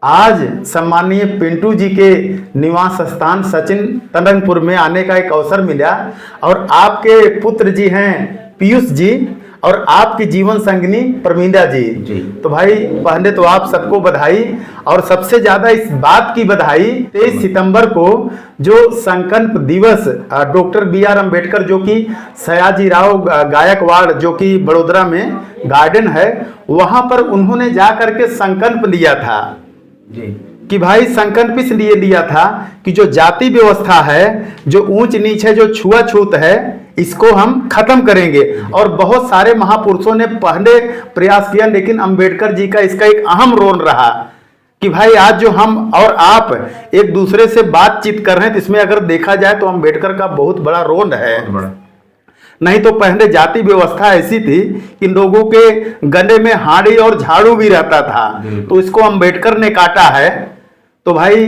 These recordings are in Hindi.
आज सम्माननीय पिंटू जी के निवास स्थान सचिन तंडनपुर में आने का एक अवसर मिला और आपके पुत्र जी हैं पीयूष जी और आपकी जीवन संगिनी प्रमिंदा जी। तो भाई पहले तो आप सबको बधाई और सबसे ज्यादा इस बात की बधाई 23 सितंबर को जो संकल्प दिवस डॉक्टर BR अम्बेडकर जो कि सयाजीराव गायकवाड़ जो कि बड़ोदरा में गार्डन है वहां पर उन्होंने जा करके संकल्प लिया था जी कि भाई संकल्प इसलिए लिया था कि जो जाति व्यवस्था है, जो ऊंच नीच है, जो छुआछूत है, इसको हम खत्म करेंगे। और बहुत सारे महापुरुषों ने पहले प्रयास किया लेकिन अंबेडकर जी का इसका एक अहम रोल रहा कि भाई आज जो हम और आप एक दूसरे से बातचीत कर रहे हैं तो इसमें अगर देखा जाए तो अंबेडकर का बहुत बड़ा रोल है। नहीं तो पहले जाति व्यवस्था ऐसी थी कि लोगों के गले में हाड़ी और झाड़ू भी रहता था, तो इसको अंबेडकर ने काटा है। तो भाई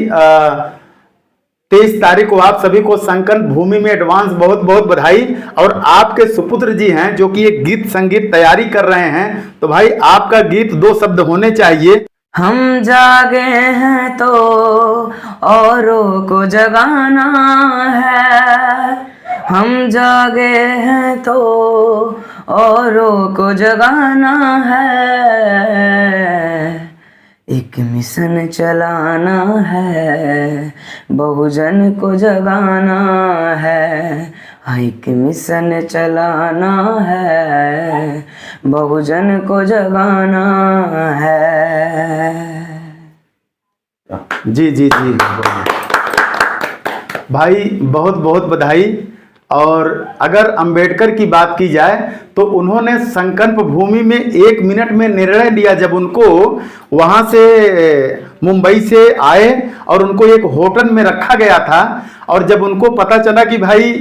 23 तारीख को आप सभी को संकल्प भूमि में एडवांस बहुत बहुत बधाई। और आपके सुपुत्र जी हैं जो कि एक गीत संगीत तैयारी कर रहे हैं, तो भाई आपका गीत 2 शब्द होने चाहिए। हम जागे हैं तो औरों को जगाना है, हम जागे हैं तो औरों को जगाना है, एक मिशन चलाना है, बहुजन को जगाना है, एक मिशन चलाना है, बहुजन को जगाना है। जी जी जी भाई बहुत बहुत बधाई। और अगर अंबेडकर की बात की जाए तो उन्होंने संकल्प भूमि में 1 मिनट में निर्णय लिया जब उनको वहां से मुंबई से आए और उनको एक होटल में रखा गया था और जब उनको पता चला कि भाई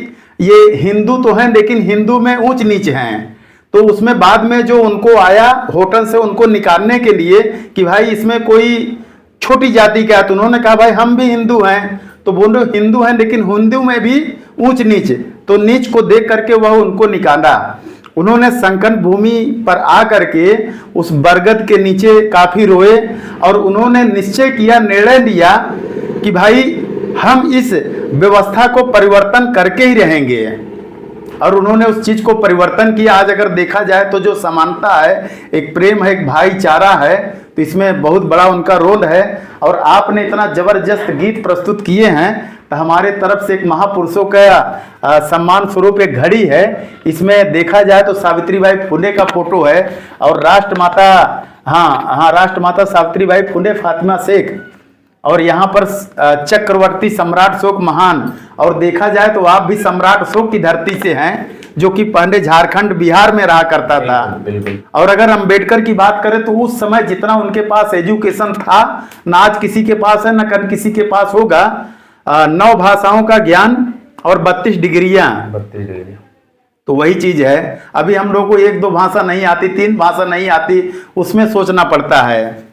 ये हिंदू तो हैं लेकिन हिंदू में ऊंच नीच हैं, तो उसमें बाद में जो उनको आया होटल से उनको निकालने के लिए कि भाई इसमें कोई छोटी जाति का है, तो उन्होंने कहा भाई हम भी हिंदू हैं, तो बोलो हिंदू हैं लेकिन हिंदू में भी ऊंच नीच, तो नीच को देख करके वह उनको निकाला। उन्होंने संकल्प भूमि पर आ करके उस बरगद के नीचे काफी रोए और उन्होंने निश्चय किया, निर्णय लिया कि भाई हम इस व्यवस्था को परिवर्तन करके ही रहेंगे। और उन्होंने उस चीज को परिवर्तन किया। आज अगर देखा जाए तो जो समानता है, एक प्रेम है, एक भाईचारा है, तो इसमें बहुत बड़ा उनका रोल है। और आपने इतना जबरदस्त गीत प्रस्तुत किए हैं, तो हमारे तरफ से एक महापुरुषों का सम्मान स्वरूप एक घड़ी है। इसमें देखा जाए तो सावित्रीबाई फुले का फोटो है और राष्ट्रमाता, हाँ राष्ट्रमाता सावित्रीबाई फुले, फातिमा शेख, और यहाँ पर चक्रवर्ती सम्राट अशोक महान। और देखा जाए तो आप भी सम्राट अशोक की धरती से हैं जो कि पहले झारखंड बिहार में रहा करता था। बिल्कुल। और अगर अंबेडकर की बात करें तो उस समय जितना उनके पास एजुकेशन था ना आज किसी के पास है, ना कल किसी के पास होगा। 9 भाषाओं का ज्ञान और 32 डिग्रियां। तो वही चीज है। अभी हम लोग को 1-2 भाषा नहीं आती, 3 भाषा नहीं आती, उसमें सोचना पड़ता है।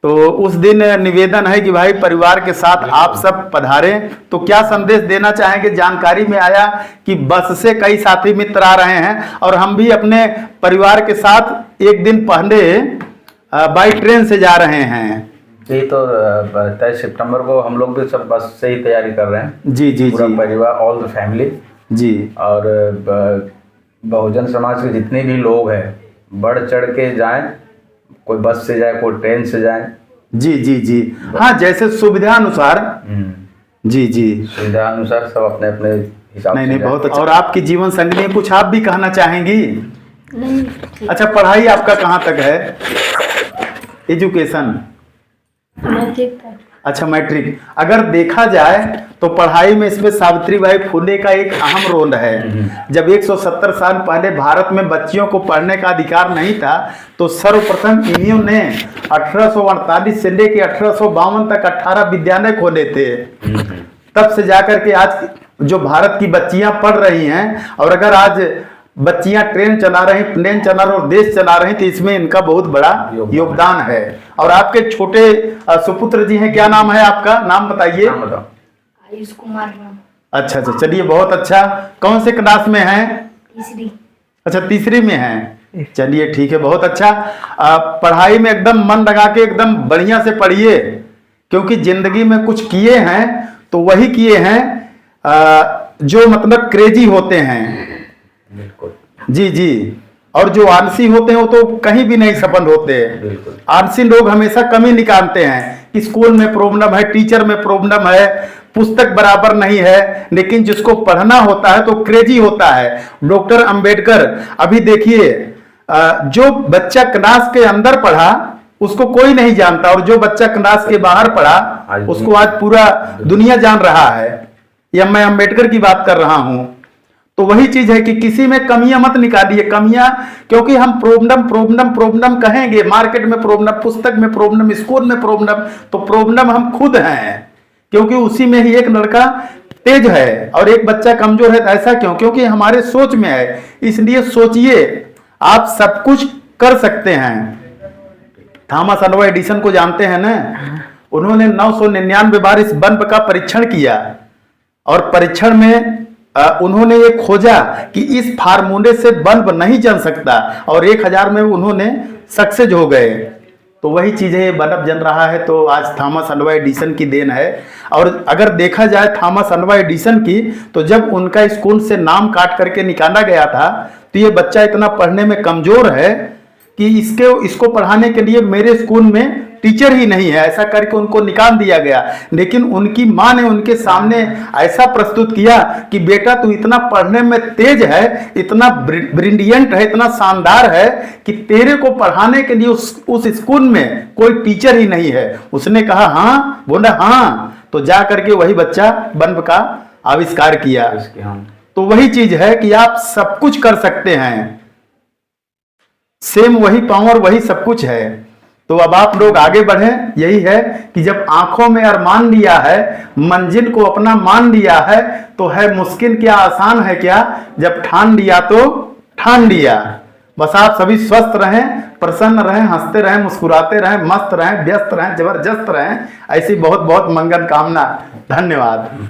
तो उस दिन निवेदन है कि भाई परिवार के साथ आप सब पधारें। तो क्या संदेश देना चाहेंगे? जानकारी में आया कि बस से कई साथी मित्र आ रहे हैं और हम भी अपने परिवार के साथ एक दिन पहले बाई ट्रेन से जा रहे हैं। जी, तो 23 सितंबर को हम लोग भी सब बस से ही तैयारी कर रहे हैं। जी जी पूरा जी, परिवार, ऑल द फैमिली जी। और बहुजन समाज के जितने भी लोग हैं बढ़ चढ़ के जाएं, कोई बस से जाए, कोई ट्रेन से जाए। जी जी जी, हाँ जैसे सुविधा अनुसार। जी जी, सुविधा अनुसार सब अपने अपने हिसाब से। नहीं बहुत अच्छा। और आपकी जीवन संगिनी कुछ आप भी कहना चाहेंगी? नहीं। अच्छा, पढ़ाई आपका कहाँ तक है? एजुकेशन? मैट्रिक तक। अच्छा, मैट्रिक। अगर देखा जाए तो पढ़ाई में इसमें सावित्रीबाई फुले का एक अहम रोल है। जब 170 साल पहले भारत में बच्चियों को पढ़ने का अधिकार नहीं था तो सर्वप्रथम इन्हों ने 1848 से लेकर 1852 तक 18 विद्यालय खोले थे। तब से जाकर के आज जो भारत की बच्चियां पढ़ रही हैं, और अगर आज बच्चियां ट्रेन चला रही, प्लेन चला रही और देश चला रही, तो इसमें इनका बहुत बड़ा योगदान है। और आपके छोटे सुपुत्र जी हैं, क्या नाम है आपका? नाम बताइए। आयुष कुमार नाम। अच्छा अच्छा, चलिए बहुत अच्छा। कौन से क्लास में हैं? तीसरी। अच्छा, तीसरी में हैं। चलिए ठीक है, बहुत अच्छा। पढ़ाई में एकदम मन लगा के एकदम बढ़िया से पढ़िए, क्योंकि जिंदगी में कुछ किए हैं तो वही किए हैं जो मतलब क्रेजी होते हैं। बिल्कुल जी जी। और जो आलसी होते हैं वो तो कहीं भी नहीं सफल होते। बिल्कुल। आलसी लोग हमेशा कमी निकालते हैं कि स्कूल में प्रॉब्लम है, टीचर में प्रॉब्लम है, पुस्तक बराबर नहीं है, लेकिन जिसको पढ़ना होता है तो क्रेजी होता है। डॉक्टर अंबेडकर, अभी देखिए जो बच्चा क्लास के अंदर पढ़ा उसको कोई नहीं जानता, और जो बच्चा क्लास के बाहर पढ़ा उसको आज पूरा दुनिया जान रहा है। यह मैं अंबेडकर की बात कर रहा हूं। तो वही चीज है कि किसी में कमियां मत निकालिए, कमियां, क्योंकि हम प्रॉब्लम प्रॉब्लम प्रॉब्लम कहेंगे, मार्केट में प्रॉब्लम, पुस्तक में प्रॉब्लम, स्कूल में प्रॉब्लम, तो प्रॉब्लम हम खुद हैं, क्योंकि उसी में ही एक लड़का तेज है और एक बच्चा कमजोर है। ऐसा क्यों? क्योंकि हमारे सोच में है। इसलिए सोचिए, आप सब कुछ कर सकते हैं। थॉमस अल्वा एडिसन को जानते हैं ना? उन्होंने 999 बार इस बल्ब का परीक्षण किया, और परीक्षण में उन्होंने ये खोजा कि इस फार्मूले से बल्ब नहीं जल सकता, और 1000 में उन्होंने सक्सेस हो गए। तो वही चीज है, बल्ब जल रहा है तो आज थॉमस अल्वा एडिसन की देन है। और अगर देखा जाए थॉमस अल्वा एडिसन की, तो जब उनका स्कूल से नाम काट करके निकाला गया था, तो ये बच्चा इतना पढ़ने में कमजोर है कि इसको पढ़ाने के लिए मेरे स्कूल में टीचर ही नहीं है, ऐसा करके उनको निकाल दिया गया। लेकिन उनकी माँ ने उनके सामने ऐसा प्रस्तुत किया कि बेटा तू इतना पढ़ने में तेज है, इतना ब्रिलियंट है, इतना शानदार है कि तेरे को पढ़ाने के लिए उस स्कूल में कोई टीचर ही नहीं है। उसने कहा हाँ, बोला हाँ, तो जा करके वही बच्चा बल्ब का आविष्कार किया। तो वही चीज है कि आप सब कुछ कर सकते हैं, सेम वही पावर वही सब कुछ है। तो अब आप लोग आगे बढ़ें। यही है कि जब आंखों में अरमान लिया है, मंजिल को अपना मान लिया है, तो है मुश्किल क्या आसान है क्या, जब ठान लिया तो ठान लिया। बस आप सभी स्वस्थ रहें, प्रसन्न रहें, हंसते रहें, मुस्कुराते रहें, मस्त रहें, व्यस्त रहें, जबरदस्त रहें। ऐसी बहुत बहुत मंगल कामना। धन्यवाद।